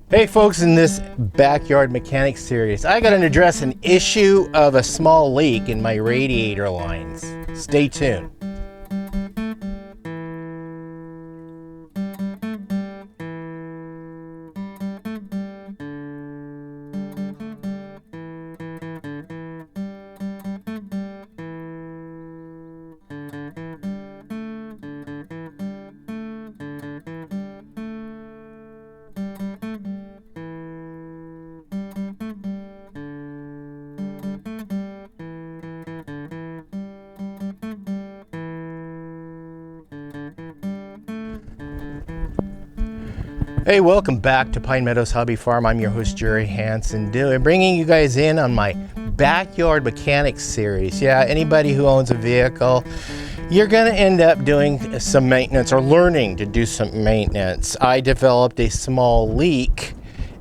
Hey folks, in this backyard mechanics series, I gotta address an issue of a small leak in my radiator lines. Stay tuned. Hey, welcome back to Pine Meadows Hobby Farm. I'm your host, Jerry Hansen, bringing you guys in on my backyard mechanics series. Yeah, anybody who owns a vehicle, you're gonna end up doing some maintenance or learning to do some maintenance. I developed a small leak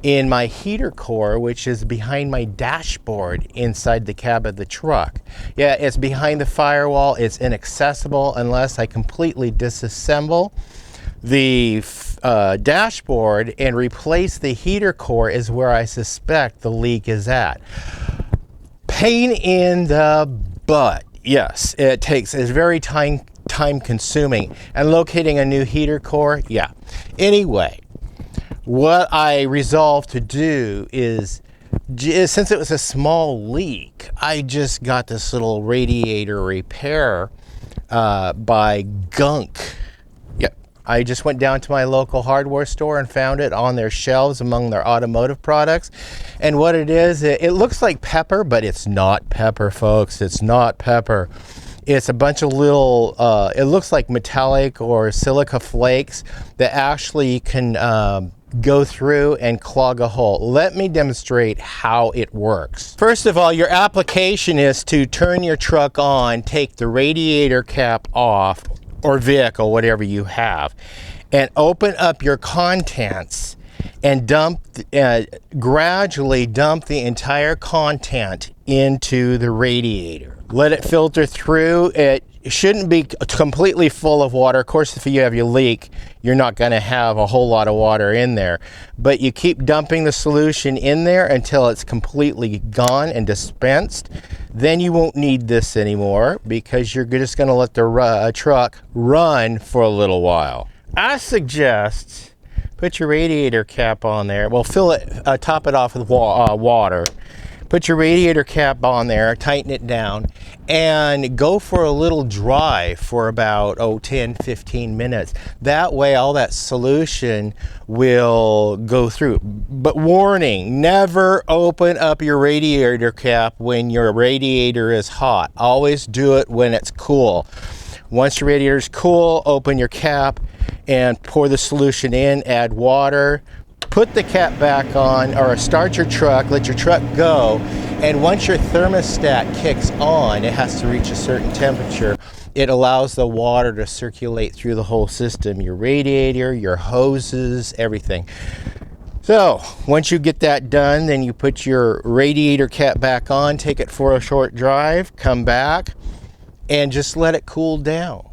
in my heater core, which is behind my dashboard inside the cab of the truck. Yeah, it's behind the firewall. It's inaccessible unless I completely disassemble the dashboard and replace the heater core is where I suspect the leak is at. Pain in the butt. Yes, it's very time consuming. And locating a new heater core, yeah. Anyway, what I resolved to do is, since it was a small leak, I just got this little radiator repair by Gunk. I just went down to my local hardware store and found it on their shelves among their automotive products. And what it is, it looks like pepper, but it's not pepper, folks. It's not pepper. It's a bunch of little, it looks like metallic or silica flakes that actually can go through and clog a hole. Let me demonstrate how it works. First of all, your application is to turn your truck on, take the radiator cap off, or vehicle, whatever you have, and open up your contents and gradually dump the entire content into the radiator. Let it filter through. It shouldn't be completely full of water. Of course, if you have your leak, you're not going to have a whole lot of water in there, but you keep dumping the solution in there until it's completely gone and dispensed. Then you won't need this anymore because you're just going to let the truck run for a little while. I suggest put your radiator cap on there. Well, fill it, top it off with water. Put your radiator cap on there, tighten it down, and go for a little drive for about 10-15 minutes. That way all that solution will go through. But warning, never open up your radiator cap when your radiator is hot. Always do it when it's cool. Once your radiator is cool, open your cap and pour the solution in, add water. Put the cap back on, or start your truck, let your truck go, and once your thermostat kicks on, it has to reach a certain temperature. It allows the water to circulate through the whole system, your radiator, your hoses, everything. So once you get that done, then you put your radiator cap back on, take it for a short drive, come back, and just let it cool down.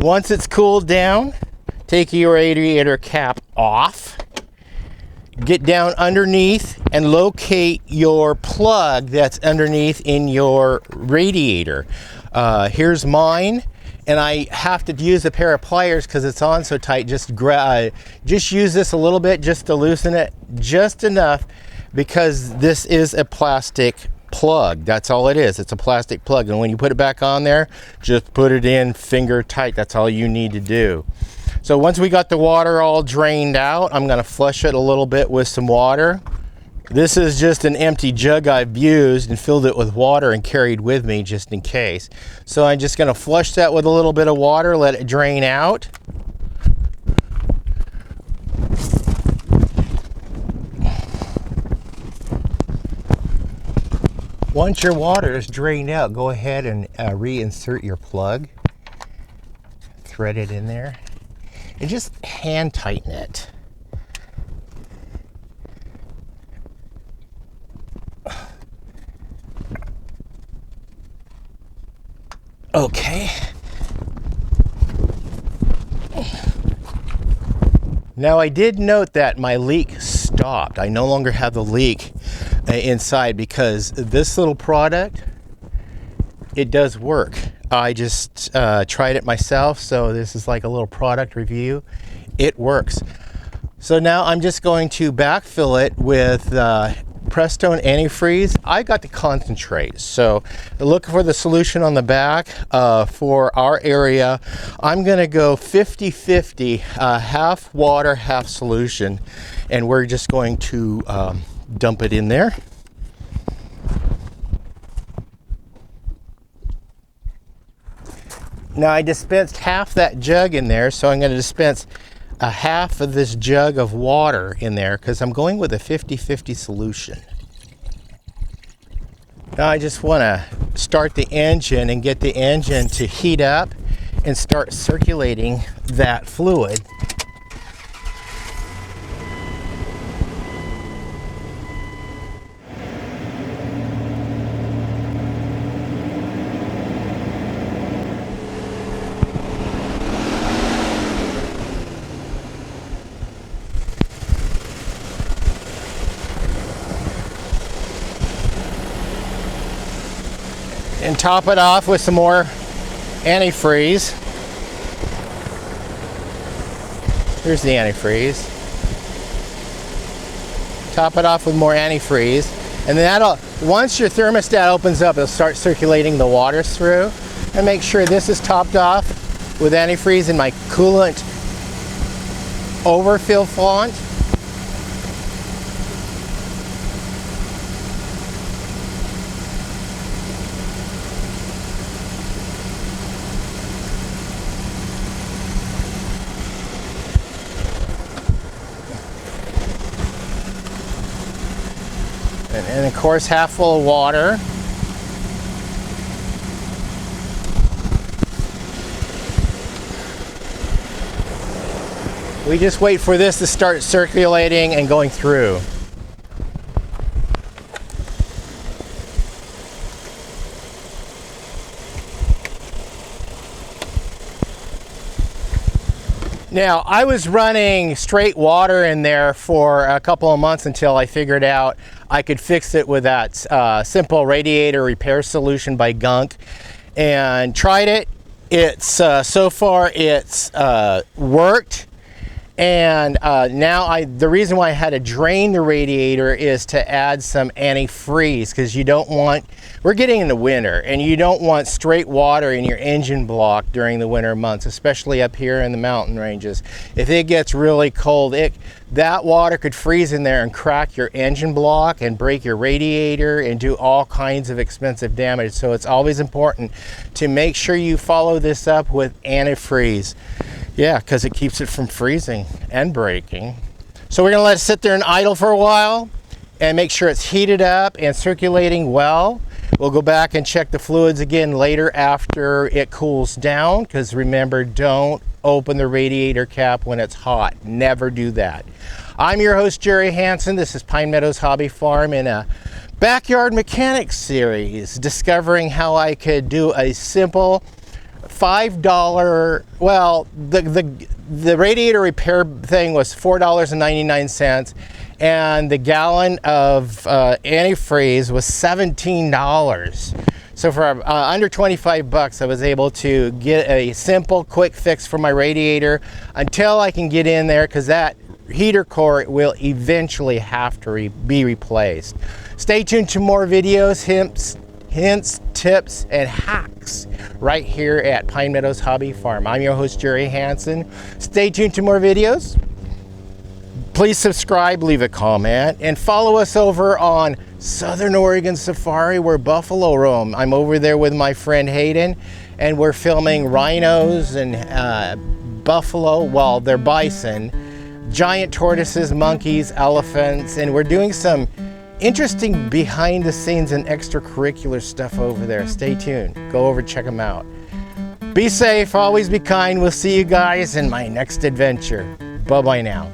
Once it's cooled down, take your radiator cap off. Get down underneath and locate your plug that's underneath in your radiator. Here's mine, and I have to use a pair of pliers because it's on so tight. Just use this a little bit just to loosen it, just enough, because this is a plastic plug. That's all it is. It's a plastic plug, and when you put it back on there, just put it in finger tight. That's all you need to do. So once we got the water all drained out, I'm going to flush it a little bit with some water. This is just an empty jug I've used and filled it with water and carried with me just in case. So I'm just going to flush that with a little bit of water, let it drain out. Once your water is drained out, go ahead and reinsert your plug. Thread it in there. And just hand tighten it. Okay. Now I did note that my leak stopped. I no longer have the leak inside because this little product, it does work. I just tried it myself, so this is like a little product review. It works. So now I'm just going to backfill it with Prestone antifreeze. I got the concentrate, so look for the solution on the back. For our area, I'm going to go 50-50, half water, half solution, and we're just going to dump it in there. Now I dispensed half that jug in there, so I'm going to dispense a half of this jug of water in there because I'm going with a 50-50 solution. Now I just want to start the engine and get the engine to heat up and start circulating that fluid. And top it off with some more antifreeze. Here's the antifreeze. Top it off with more antifreeze. And then once your thermostat opens up, it'll start circulating the water through. And make sure this is topped off with antifreeze in my coolant overfill font. And of course, half full of water. We just wait for this to start circulating and going through. Now, I was running straight water in there for a couple of months until I figured out I could fix it with that simple radiator repair solution by Gunk, and tried it. It's so far it's worked. And now the reason why I had to drain the radiator is to add some antifreeze, because you don't want, we're getting into winter and you don't want straight water in your engine block during the winter months, especially up here in the mountain ranges. If it gets really cold, that water could freeze in there and crack your engine block and break your radiator and do all kinds of expensive damage. So it's always important to make sure you follow this up with antifreeze. Yeah, because it keeps it from freezing and breaking. So we're going to let it sit there and idle for a while and make sure it's heated up and circulating well. We'll go back and check the fluids again later after it cools down, because remember, don't open the radiator cap when it's hot. Never do that. I'm your host, Jerry Hansen. This is Pine Meadows Hobby Farm in a backyard mechanics series, discovering how I could do a simple $5, well, the radiator repair thing was $4.99, and the gallon of antifreeze was $17. So for under 25 bucks, I was able to get a simple, quick fix for my radiator until I can get in there, because that heater core will eventually have to be replaced. Stay tuned to more videos, hints, tips, and hacks right here at Pine Meadows Hobby Farm. I'm your host, Jerry Hansen. Stay tuned to more videos. Please subscribe, leave a comment, and follow us over on Southern Oregon Safari, where buffalo roam. I'm over there with my friend Hayden, and we're filming rhinos and buffalo, well, they're bison, giant tortoises, monkeys, elephants, and we're doing some interesting behind the scenes and extracurricular stuff over there. Stay tuned. Go over, check them out. Be safe, always be kind. We'll see you guys in my next adventure. Bye-bye now.